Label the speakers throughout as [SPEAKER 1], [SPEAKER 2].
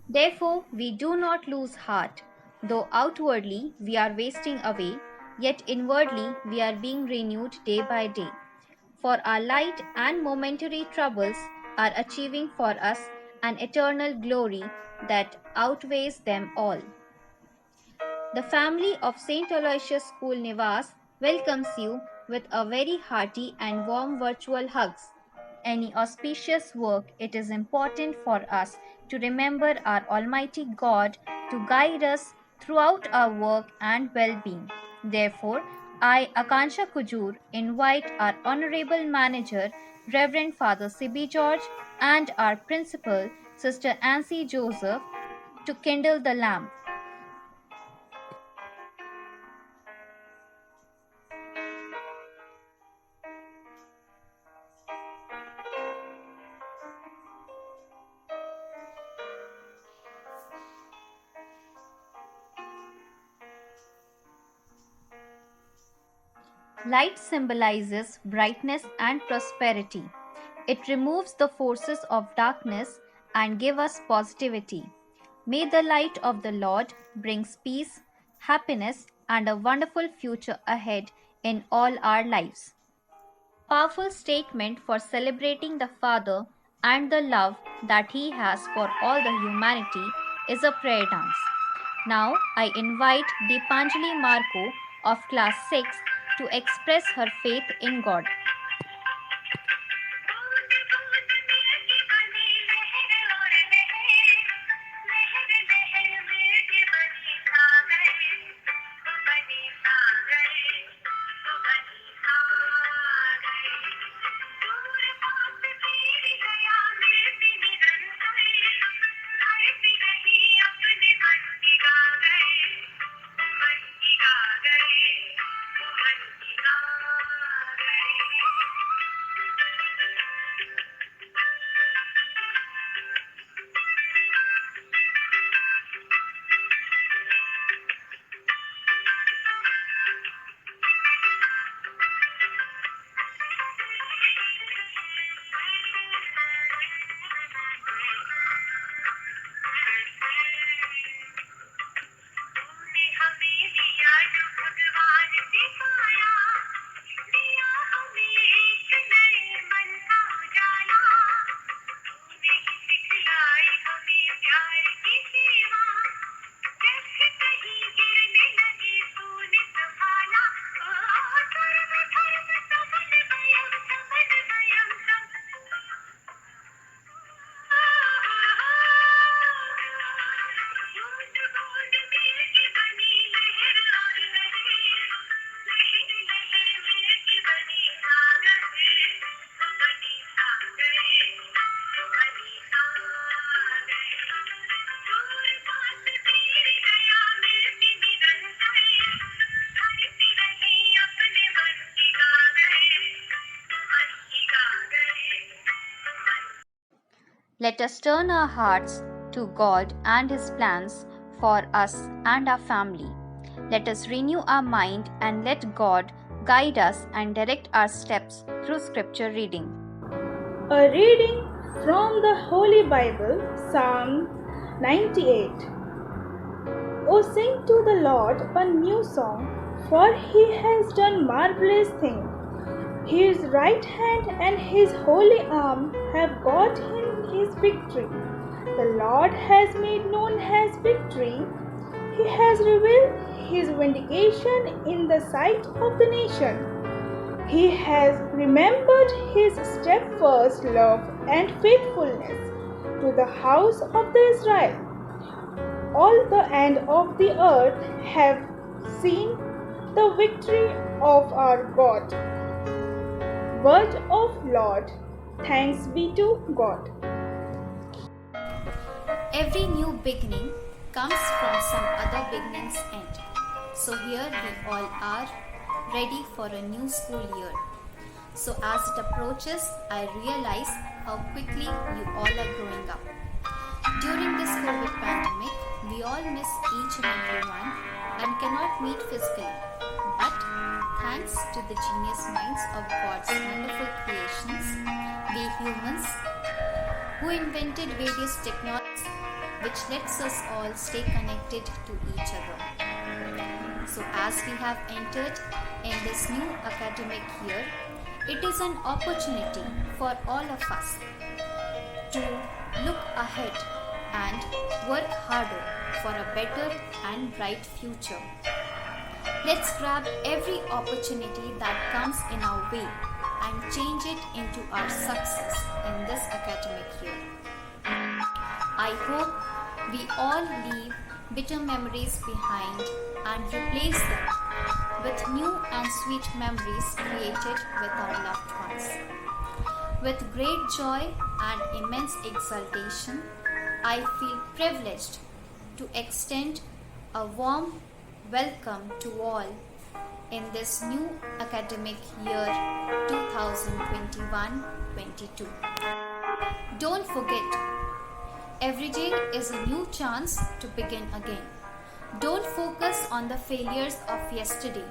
[SPEAKER 1] Therefore, we do not lose heart. Though outwardly we are wasting away, yet inwardly we are being renewed day by day. For our light and momentary troubles are achieving for us an eternal glory that outweighs them all. The family of St. Aloysius School Nivas welcomes you with a very hearty and warm virtual hugs. Any auspicious work, it is important for us to remember our Almighty God to guide us throughout our work and well being. Therefore, I, Akansha Kujur, invite our Honorable Manager, Reverend Father Sibi George, and our Principal, Sister Ansie Joseph, to kindle the lamp. Light symbolizes brightness and prosperity. It removes the forces of darkness and gives us positivity. May the light of the Lord brings peace, happiness, and a wonderful future ahead in all our lives. Powerful statement for celebrating the Father and the love that He has for all the humanity is a prayer dance. Now I invite Deepanjali Marco of class 6 to express her faith in God. Let us turn our hearts to God and His plans for us and our family. Let us renew our mind and let God guide us and direct our steps through scripture reading.
[SPEAKER 2] A reading from the Holy Bible, Psalm 98. O sing to the Lord a new song, for He has done marvelous things. His right hand and His holy arm have got him his victory. The Lord has made known His victory. He has revealed His vindication in the sight of the nation. He has remembered His steadfast love and faithfulness to the house of the Israel. All the end of the earth have seen the victory of our God. Word of Lord. Thanks be to God.
[SPEAKER 1] Every new beginning comes from some other beginning's end. So here we all are, ready for a new school year. So as it approaches, I realize how quickly you all are growing up. During this COVID pandemic, we all miss each and every one and cannot meet physically. But thanks to the genius minds of God's wonderful creations, we humans who invented various technologies, which lets us all stay connected to each other. So, as we have entered in this new academic year, it is an opportunity for all of us to look ahead and work harder for a better and bright future. Let's grab every opportunity that comes in our way and change it into our success in this academic year. I hope we all leave bitter memories behind and replace them with new and sweet memories created with our loved ones. With great joy and immense exultation, I feel privileged to extend a warm welcome to all in this new academic year 2021-22. Don't forget, every day is a new chance to begin again. Don't focus on the failures of yesterday.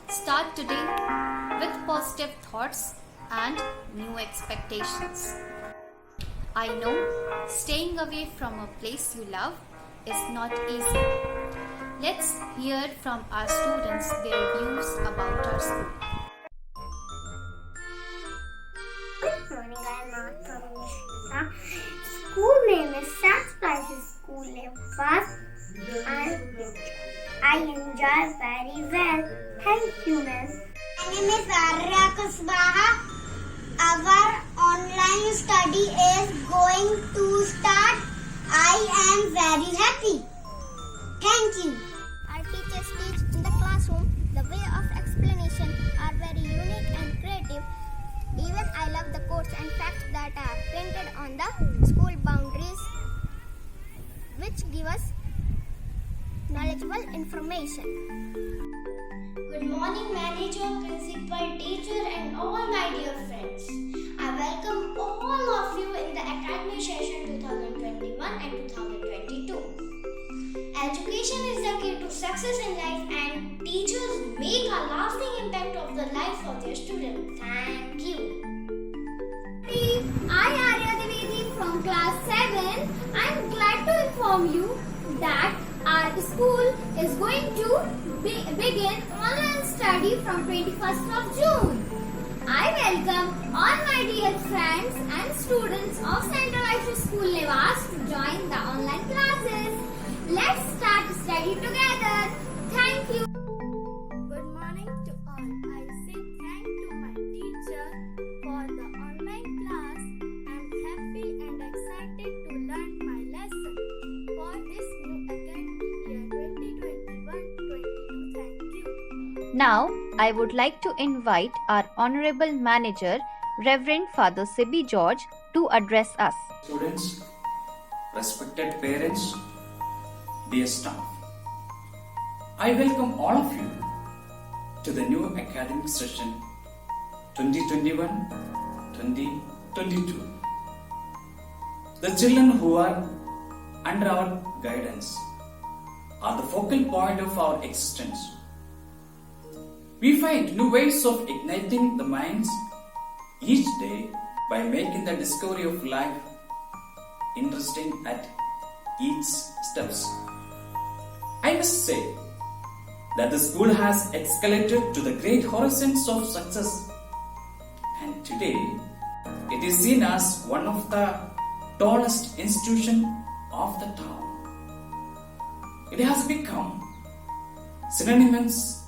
[SPEAKER 1] Start today with positive thoughts and new expectations. I know staying away from a place you love is not easy. Let's hear from our students their views about our school.
[SPEAKER 3] Good morning, I am Martha Mishra. School name is St. Price's School name first, and I enjoy very well. Thank you, ma'am. My name is Arya Kusbaha. Our online study is going to start. I am very happy. Thank you. Our teachers teach in the classroom. The way of explanation are very unique and creative. Even I love the quotes and facts that are printed on the school boundaries, which give us knowledgeable information. Good morning, manager, principal, teacher, and all my dear friends. I welcome all of you in the academic session 2021 and 2022. Education is the key to success in life, and teachers make a lasting impact of the life of their students. Thank you. I, Arya Devedi from class 7, I am glad to inform you that our school is going to begin online study from 21st of June. I welcome all my dear friends and students of Central Aisha School Nevas to join the online classes. Let's start study together. Thank you.
[SPEAKER 4] Good morning to all. I say thank to my teacher for the online class. I'm happy and excited to learn my lesson for this new academic year 2021-22. Thank you.
[SPEAKER 1] Now, I would like to invite our Honorable Manager, Reverend Father Sibi George, to address us.
[SPEAKER 5] Students, respected parents, dear staff, I welcome all of you to the new academic session 2021-2022. The children who are under our guidance are the focal point of our existence. We find new ways of igniting the minds each day by making the discovery of life interesting at each steps. I must say that the school has escalated to the great horizons of success, and today it is seen as one of the tallest institutions of the town. It has become synonymous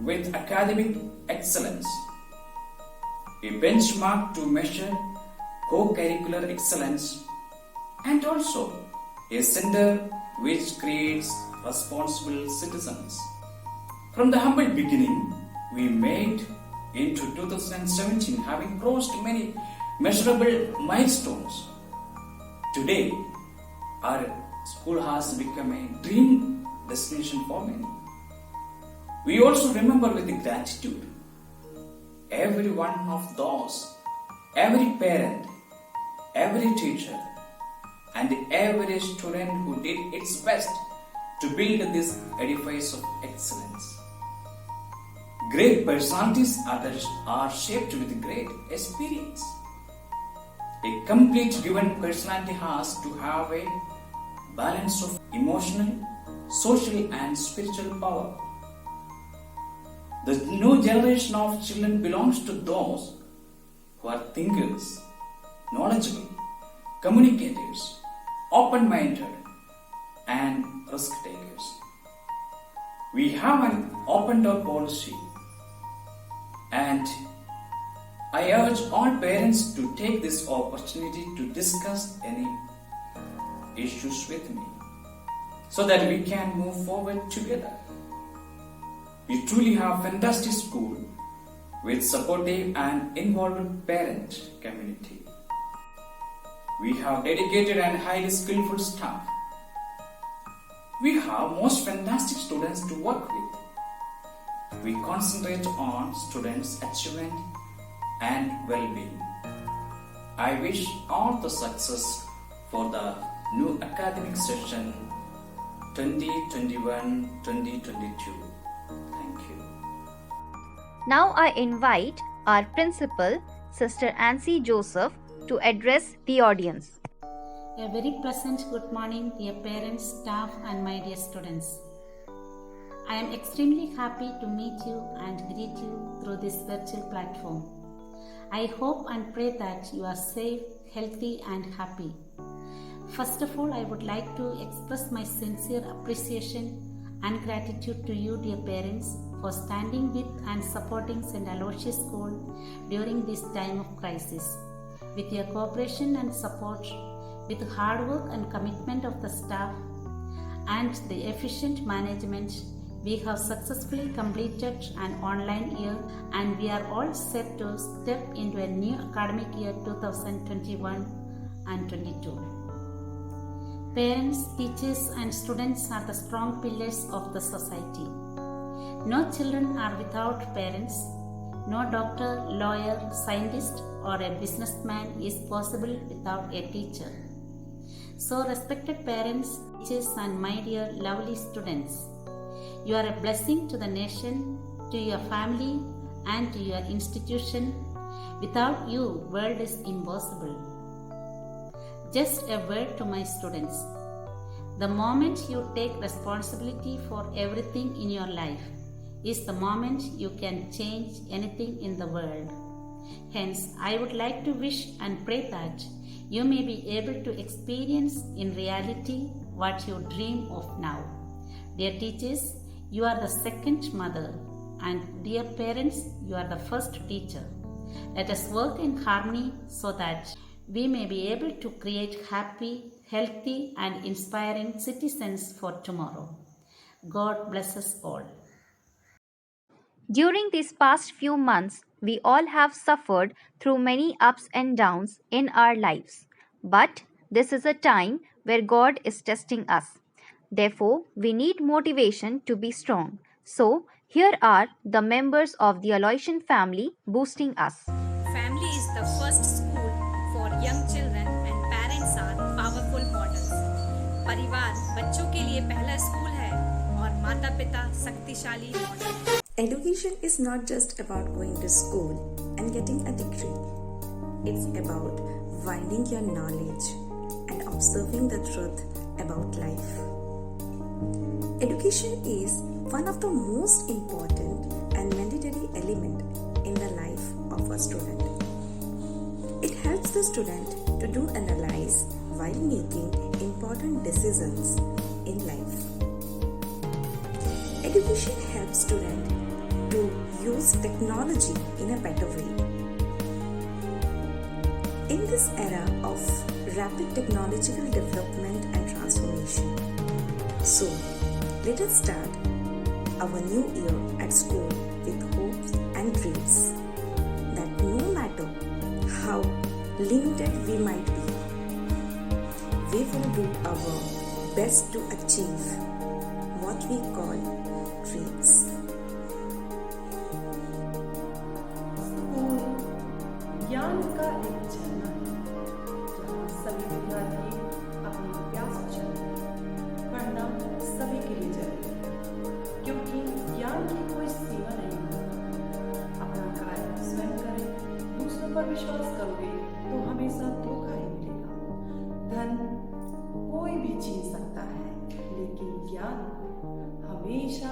[SPEAKER 5] with academic excellence, a benchmark to measure co-curricular excellence, and also a center which creates responsible citizens. From the humble beginning we made into 2017, having crossed many measurable milestones. Today, our school has become a dream destination for many. We also remember with gratitude every one of those, every parent, every teacher, and every student who did its best to build this edifice of excellence. Great personalities are shaped with great experience. A complete given personality has to have a balance of emotional, social, and spiritual power. The new generation of children belongs to those who are thinkers, knowledgeable, communicators, open-minded, and risk takers. We have an open door policy, and I urge all parents to take this opportunity to discuss any issues with me so that we can move forward together. We truly have a fantastic school with supportive and involved parent community. We have dedicated and highly skillful staff. We have most fantastic students to work with. We concentrate on students' achievement and well-being. I wish all the success for the new academic session 2021-2022. Thank you.
[SPEAKER 1] Now I invite our principal, Sister Ancy Joseph, to address the audience.
[SPEAKER 6] A very pleasant good morning, dear parents, staff, and my dear students. I am extremely happy to meet you and greet you through this virtual platform. I hope and pray that you are safe, healthy, and happy. First of all, I would like to express my sincere appreciation and gratitude to you, dear parents, for standing with and supporting St. Aloysius School during this time of crisis. With your cooperation and support, with the hard work and commitment of the staff and the efficient management, we have successfully completed an online year and we are all set to step into a new academic year 2021 and 22. Parents, teachers, and students are the strong pillars of the society. No children are without parents. No doctor, lawyer, scientist, or a businessman is possible without a teacher. So, respected parents, teachers, and my dear lovely students, you are a blessing to the nation, to your family, and to your institution. Without you, world is impossible. Just a word to my students. The moment you take responsibility for everything in your life is the moment you can change anything in the world. Hence, I would like to wish and pray that you may be able to experience in reality what you dream of now. Dear teachers, you are the second mother, and dear parents, you are the first teacher. Let us work in harmony so that we may be able to create happy, healthy, and inspiring citizens for tomorrow. God bless us all.
[SPEAKER 1] During these past few months, we all have suffered through many ups and downs in our lives. But this is a time where God is testing us. Therefore, we need motivation to be strong. So, here are the members of the Aloysian family boosting us.
[SPEAKER 7] Family is the first school for young children and parents are powerful models. परिवार बच्चों के लिए पहला school है और माता-पिता शक्तिशाली model.
[SPEAKER 8] Education is not just about going to school and getting a degree. It's about finding your knowledge and observing the truth about life. Education is one of the most important and mandatory element in the life of a student. It helps the student to do analyze while making important decisions in life. Education helps student to use technology in a better way. In this era of rapid technological development and transformation, so let us start our new year at school with hopes and dreams that no matter how limited we might be, we will do our best to achieve what we call dreams.
[SPEAKER 9] ज्ञान का एक झरना है जहाँ सभी विद्यार्थी अपनी प्यास बुझाते हैं। पढ़ना सभी के लिए जरूरी है क्योंकि ज्ञान की कोई सीमा नहीं होती। अपना कार्य स्वयं करें, दूसरों पर विश्वास करोगे तो हमेशा धोखा ही मिलेगा। धन कोई भी छीन सकता कि ज्ञान हमेशा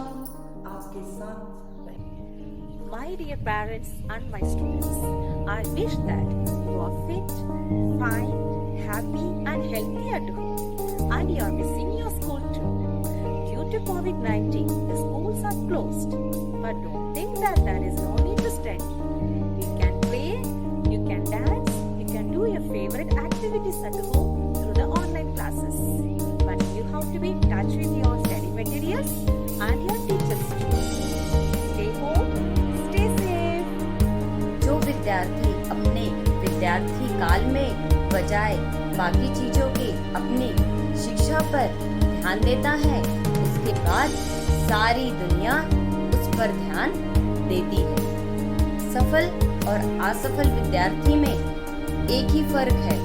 [SPEAKER 9] आपके साथ रहे।
[SPEAKER 10] My dear parents and my students, I wish that you are fit, fine, happy and healthy at home and you are missing your school too. Due to COVID-19, the schools are closed. But don't think that there is no need to study. You can play, you can dance, you can do your favorite activities at home through the online classes. But you have to be in touch with your study materials and your teachers too. Stay home.
[SPEAKER 1] जो विद्यार्थी अपने विद्यार्थी काल में बजाय बाकी चीजों के अपनी शिक्षा पर ध्यान देता है, उसके बाद सारी दुनिया उस पर ध्यान देती है। सफल और असफल विद्यार्थी में एक ही फर्क है।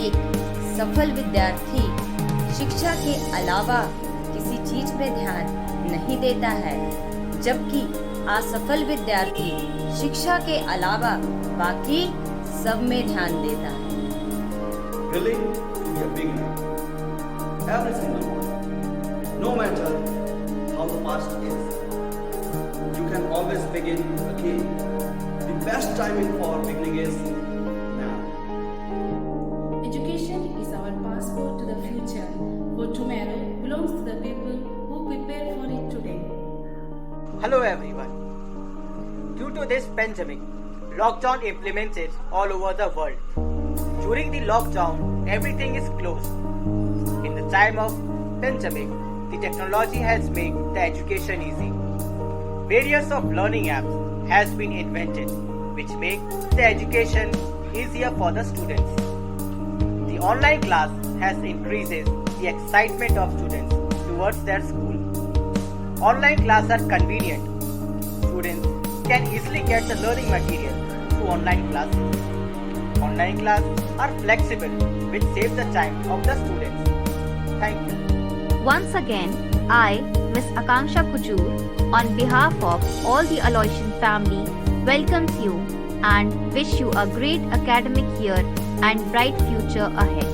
[SPEAKER 1] एक सफल विद्यार्थी शिक्षा के अलावा किसी चीज पे ध्यान नहीं देता है, जबकि असफल विद्यार्थी शिक्षा के अलावा बाकी सब में ध्यान देता है।
[SPEAKER 11] Willing to be a beginner. Every single one. No matter how the past is, you can always begin again. The best timing for beginning is now.
[SPEAKER 6] Education is our passport to the future, for tomorrow belongs to the people who prepare for it today.
[SPEAKER 12] Hello everyone. Due to this pandemic, lockdown implemented all over the world. During the lockdown, everything is closed. In the time of pandemic, the technology has made the education easy. Various of learning apps has been invented, which make the education easier for the students. The online class has increases the excitement of students towards their school. Online classes are convenient. Students can easily get the learning material through online classes. Online classes are flexible, which saves the time of the students. Thank you.
[SPEAKER 1] Once again, I, Miss Akanksha Kujur, on behalf of all the Aloysian family, welcomes you and wish you a great academic year and bright future ahead.